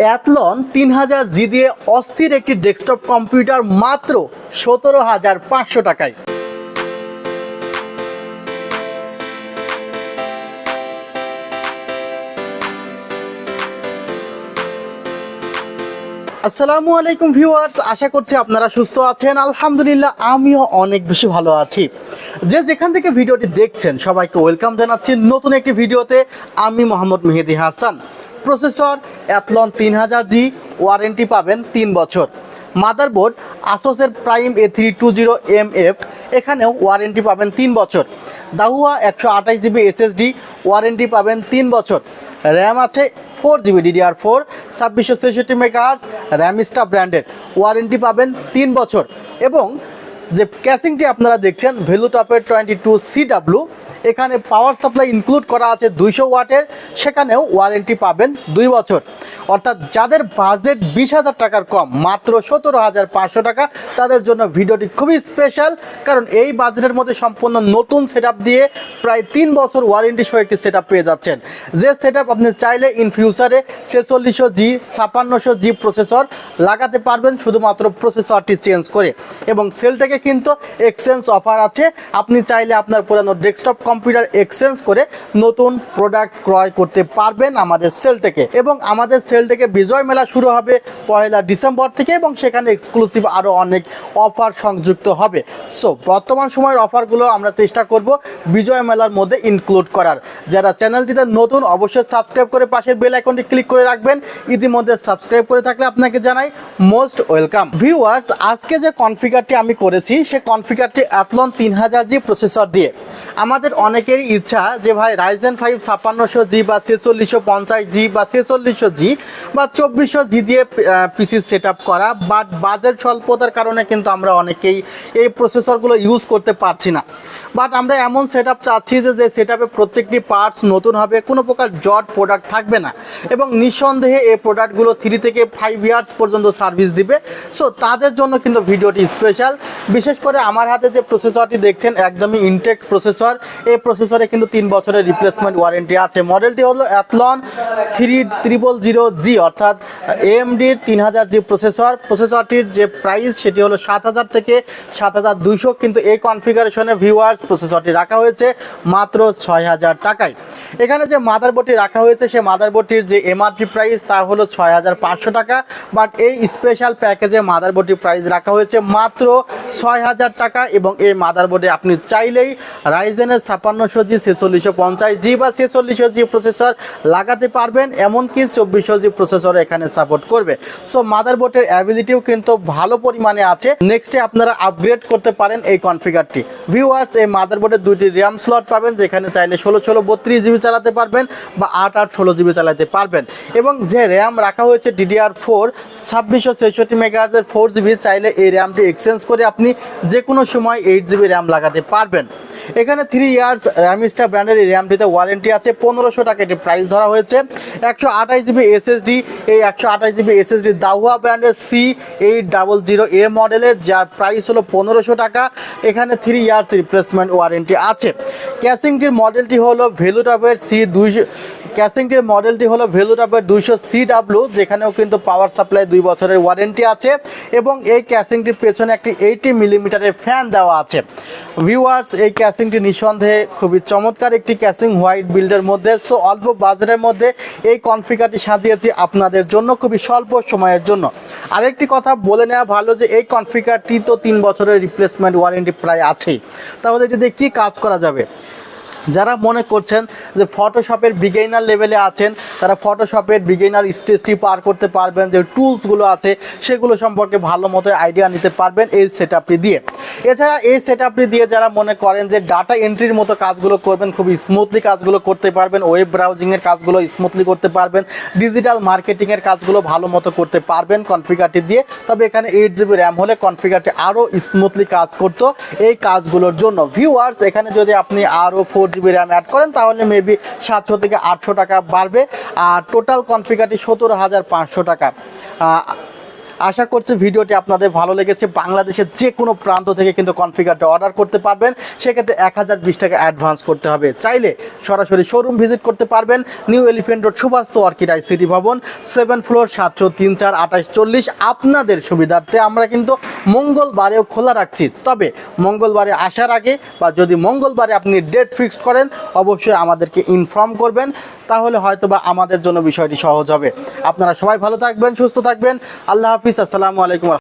Athlon 3000G দিয়ে অস্থির একটি ডেস্কটপ কম্পিউটার মাত্র 17,500 টাকায়। আসসালামু আলাইকুম ভিউয়ার্স, আশা করছি আপনারা সুস্থ আছেন। আলহামদুলিল্লাহ আমিও অনেক বেশি ভালো আছি। যে যেখান থেকে ভিডিওটি দেখছেন সবাইকে ওয়েলকাম জানাচ্ছি নতুন একটি ভিডিওতে। আমি Mohammad Mehedi Hasan. Processor Athlon 3000G, warranty পাবেন 3 বছর। মাদারবোর্ড আসোসের প্রাইম A320MF, এখানেও ওয়ারেন্টি পাবেন 3 বছর। দাহুয়া 128GB SSD, ওয়ারেন্টি পাবেন 3 বছর। র্যাম আছে 4GB DDR4 2666 MHz র্যামিস্টা ব্র্যান্ডের, ওয়ারেন্টি পাবেন 3 বছর। এবং যে ক্যাসিংটি আপনারা দেখছেন ভ্যালুটপের 22CW, এখানে পাওয়ার সাপ্লাই ইনক্লুড করা আছে 200 ওয়াটের, সেখানেও ওয়ারেন্টি পাবেন 2 বছর। অর্থাৎ যাদের বাজেট 20,000 টাকার কম, মাত্র 17,500 টাকা, তাদের জন্য ভিডিওটি খুবই স্পেশাল। কারণ এই বাজেটের মধ্যে সম্পূর্ণ নতুন সেটআপ দিয়ে প্রায় 3 বছর ওয়ারেন্টি সহ একটি সেটআপ পেয়ে যাচ্ছেন। যে সেটআপ আপনি চাইলে ইন ফিউচারে 4600G 5600G প্রসেসর লাগাতে পারবেন শুধুমাত্র প্রসেসরটি চেঞ্জ করে। এবং সেলটাকে কিন্তু এক্সচেঞ্জ অফার আছে, আপনি চাইলে আপনার পুরানো ডেস্কটপ কম্পিউটার এক্সচেঞ্জ করে নতুন প্রোডাক্ট ক্রয় করতে পারবেন আমাদের সেল থেকে। এবং আমাদের সেল থেকে বিজয় মেলা শুরু হবে 1 ডিসেম্বর থেকে, এবং সেখানে এক্সক্লুসিভ আরও অনেক অফার সংযুক্ত হবে। সো বর্তমান সময়ের অফারগুলো আমরা চেষ্টা করব বিজয় মেলার মধ্যে ইনক্লুড করার। যারা চ্যানেলটিতে নতুন অবশ্যই সাবস্ক্রাইব করে পাশের বেল আইকনটি ক্লিক করে রাখবেন। ইতিমধ্যে সাবস্ক্রাইব করে থাকলে আপনাকে জানাই মোস্ট ওয়েলকাম। ভিউয়ার্স, আজকে যে কনফিগারটি আমি করেছি সে কনফিগারটি অ্যাথলন 3000G প্রসেসর দিয়ে। আমাদের অনেকেরই ইচ্ছা যে ভাই রাইজেন 5 5600G বা 4650G বা 4600G বা 2400G দিয়ে পিসি সেট আপ করা, বাট বাজেট স্বল্পতার কারণে কিন্তু আমরা অনেকেই এই প্রসেসরগুলো ইউজ করতে পারছি না। বাট আমরা এমন সেট আপ চাচ্ছি যে সেট আপে প্রত্যেকটি পার্টস নতুন হবে, কোনো প্রকার জট প্রোডাক্ট থাকবে না, এবং নিঃসন্দেহে এই প্রোডাক্টগুলো 3 থেকে 5 ইয়ার্স পর্যন্ত সার্ভিস দিবে। সো তাদের জন্য কিন্তু ভিডিওটি স্পেশাল। বিশেষ করে আমার হাতে যে প্রসেসরটি দেখছেন একদমই ইনটেক্ট প্রসেসর। এই প্রসেসরে কিন্তু 3 বছরের রিপ্লেসমেন্ট ওয়ারেন্টি আছে। মডেলটি হলো অ্যাথলন 3000G, অর্থাৎ AMDর 3000G প্রসেসর। প্রসেসরটির যে প্রাইস সেটি হলো 7,000 থেকে 7,200, কিন্তু এই কনফিগারেশনে ভিউয়ার্স প্রসেসরটি রাখা হয়েছে মাত্র 6,000 টাকায়। এখানে যে মাদারবোর্ডটি রাখা হয়েছে সে মাদারবোর্ডটির যে এমআরপি প্রাইস তা হলো 6,500 টাকা, বাট এই স্পেশাল প্যাকেজে মাদারবোর্ডটির প্রাইস রাখা হয়েছে মাত্র 6,000 টাকা। এবং এই মাদারবোর্ডে আপনি চাইলেই রাইজেনের 5600G 4650G বা 4600G প্রসেসর লাগাতে পারবেন, এমনকি 2400G প্রসেসর এখানে সাপোর্ট করবে। সো মাদারবোর্ডের অ্যাবিলিটিও কিন্তু ভালো পরিমাণে আছে। নেক্সটে আপনারা আপগ্রেড করতে পারেন এই কনফিগারটি। ভিউয়ার্স, এই মাদারবোর্ডে 2টি র্যাম স্লট পাবেন, যেখানে চাইলে 16 32GB চালাতে পারবেন বা 8 16GB চালাতে পারবেন। এবং যে র্যাম রাখা হয়েছে DDR4 2666 MHz 4GB, চাইলে এই র্যামটি এক্সচেঞ্জ করে আপনি যে কোনো সময় 8GB র্যাম লাগাতে পারবেন। এখানে 3 ইয়ার্স র্যামিস্টা ব্র্যান্ডের এই র্যামটিতে ওয়ারেন্টি আছে। 1500 টাকা এটি প্রাইস ধরা হয়েছে। 128GB SSD, এই 128GB SSD দাহুয়া ব্র্যান্ডের C800A মডেলের, যার প্রাইস হলো 1500 টাকা। এখানে 3 ইয়ার্স রিপ্লেসমেন্ট ওয়ারেন্টি আছে। ক্যাসিংটির মডেলটি হলো ভ্যালুটপের ভ্যালুটপের 200CW, যেখানেও কিন্তু পাওয়ার সাপ্লাই 2 বছরের ওয়ারেন্টি আছে। এবং এই ক্যাসিংটির পেছনে একটি 80mm ফ্যান দেওয়া আছে। ভিউয়ার্স, এই ক্যাসিংটি নিঃসন্দেহে খুবই চমৎকার একটি ক্যাসিং হোয়াইট বিল্ডের মধ্যে। সো অল্প বাজেটের মধ্যে এই কনফিগারটি সাজিয়েছি আপনাদের জন্য খুবই স্বল্প সময়ের জন্য। আরেকটি কথা বলে নেওয়া ভালো যে এই কনফিগারটি তো 3 বছরের রিপ্লেসমেন্ট ওয়ারেন্টি প্রায় আছেই। তাহলে যদি কি কাজ করা যাবে, যারা মনে করছেন যে ফটোশপের বিগিনার লেভেলে আছেন, তারা ফটোশপের বিগিনার স্টেজটি পার করতে পারবেন, যে টুলসগুলো আছে সেগুলো সম্পর্কে ভালো মতো আইডিয়া নিতে পারবেন এই সেটআপটি দিয়ে। এছাড়া এই সেটআপটি দিয়ে যারা মনে করেন যে ডাটা এন্ট্রির মতো কাজগুলো করবেন, খুব স্মুথলি কাজগুলো করতে পারবেন, ওয়েব ব্রাউজিংয়ের কাজগুলো স্মুথলি করতে পারবেন, ডিজিটাল মার্কেটিংয়ের কাজগুলো ভালো মতো করতে পারবেন কনফিগারটি দিয়ে। তবে এখানে 8GB র্যাম হলে কনফিগারটি আরও স্মুথলি কাজ করতো এই কাজগুলোর জন্য। ভিউয়ার্স, এখানে যদি আপনি আরও 4GB র্যাম অ্যাড করেন তাহলে মেবি 700 থেকে 800 টাকা বাড়বে। আর টোটাল কনফিগারটি 17,500 টাকা। আশা করছি ভিডিওটি আপনাদের ভালো লেগেছে। বাংলাদেশের যে কোনো প্রান্ত থেকে কিন্তু কনফিগারটা অর্ডার করতে পারবেন, সেক্ষেত্রে 1020 টাকা অ্যাডভান্স করতে হবে। চাইলে সরাসরি শোরুম ভিজিট করতে পারবেন, new Elephant road Subastu orchid ICT Bhaban, 7 floor, 703-42840। আপনাদের সুবিধার্থে আমরা কিন্তু মঙ্গলবারেও খোলা রাখছি। তবে মঙ্গলবারে আসার আগে বা যদি মঙ্গলবারে আপনি ডেট ফিক্সড করেন, অবশ্যই আমাদেরকে ইনফর্ম করবেন, তাহলে হয়তোবা আমাদের জন্য বিষয়টি সহজ হবে। আপনারা সবাই ভালো থাকবেন, সুস্থ থাকবেন। আল্লাহ হাফিজ, আসসালামু আলাইকুম।